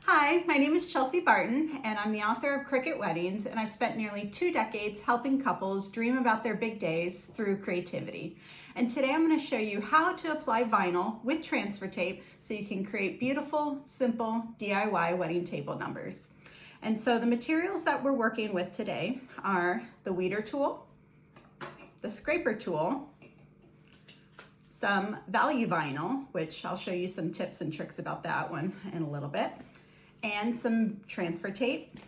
Hi, my name is Chelsea Barton, and I'm the author of Cricut Weddings, and I've spent nearly 2 decades helping couples dream about their big days through creativity. And today I'm going to show you how to apply vinyl with transfer tape so you can create beautiful, simple DIY wedding table numbers. And so the materials that we're working with today are the weeder tool, the scraper tool, some value vinyl, which I'll show you some tips and tricks about that one in a little bit, and some transfer tape,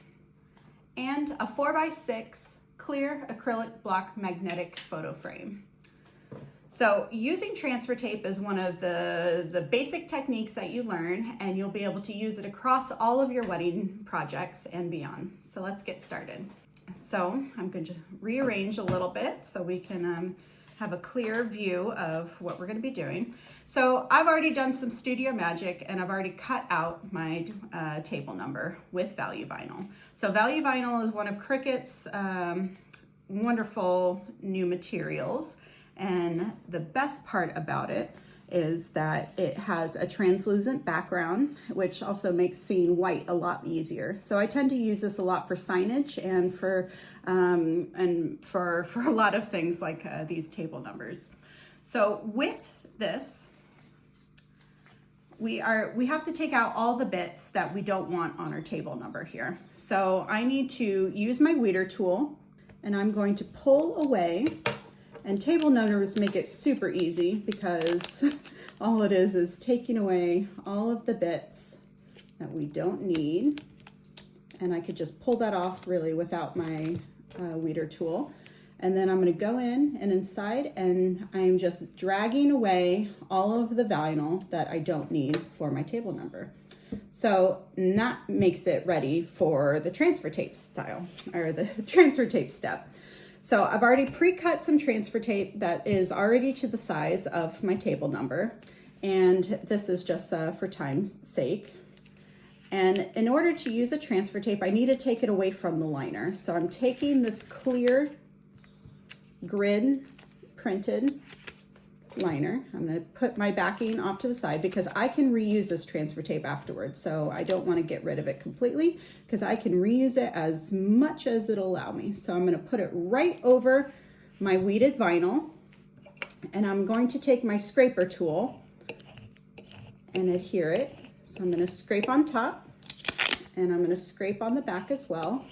and a 4x6 clear acrylic block magnetic photo frame. So using transfer tape is one of the basic techniques that you learn, and you'll be able to use it across all of your wedding projects and beyond. So let's get started. So I'm going to rearrange a little bit so we can have a clear view of what we're going to be doing. So I've already done some studio magic, and I've already cut out my table number with value vinyl. So value vinyl is one of Cricut's wonderful new materials, and the best part about it is that it has a translucent background, which also makes seeing white a lot easier. So I tend to use this a lot for signage and for a lot of things like these table numbers. So with this, we have to take out all the bits that we don't want on our table number here. So I need to use my weeder tool, and I'm going to pull away. And table numbers make it super easy because all it is taking away all of the bits that we don't need. And I could just pull that off really without my weeder tool. And then I'm going to go in and inside, and I'm just dragging away all of the vinyl that I don't need for my table number. So that makes it ready for the transfer tape style, or the transfer tape step. So I've already pre-cut some transfer tape that is already to the size of my table number. And this is just for time's sake. And in order to use a transfer tape, I need to take it away from the liner. So I'm taking this clear grid printed liner. I'm going to put my backing off to the side because I can reuse this transfer tape afterwards. So I don't want to get rid of it completely because I can reuse it as much as it'll allow me. So I'm going to put it right over my weeded vinyl, and I'm going to take my scraper tool and adhere it. So I'm going to scrape on top, and I'm going to scrape on the back as well.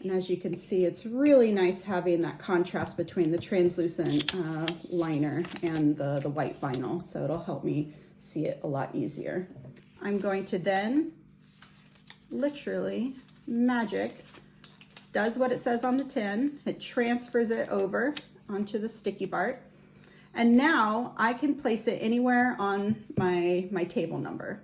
And as you can see, it's really nice having that contrast between the translucent liner and the white vinyl. So it'll help me see it a lot easier. I'm going to then literally magic does what it says on the tin. It transfers it over onto the sticky part. And now I can place it anywhere on my table number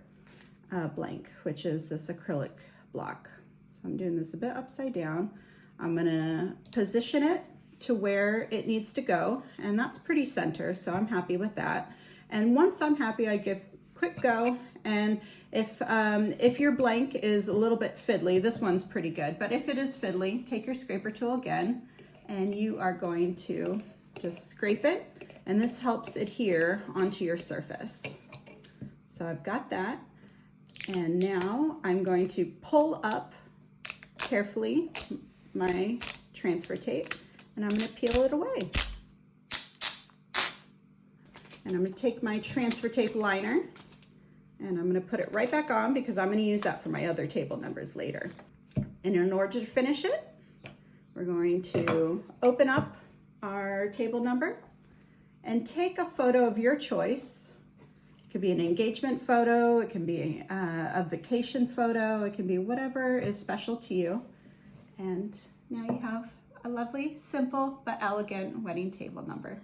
blank, which is this acrylic block. So I'm doing this a bit upside down. I'm gonna position it to where it needs to go, and that's pretty center, so I'm happy with that. And once I'm happy, I give quick go, and if your blank is a little bit fiddly, this one's pretty good, but if it is fiddly, take your scraper tool again, and you are going to just scrape it, and this helps adhere onto your surface. So I've got that, and now I'm going to pull up carefully my transfer tape, and I'm going to peel it away. And I'm going to take my transfer tape liner, and I'm going to put it right back on because I'm going to use that for my other table numbers later. And in order to finish it, we're going to open up our table number and take a photo of your choice. It could be an engagement photo, it can be a vacation photo, it can be whatever is special to you. And now you have a lovely, simple, but elegant wedding table number.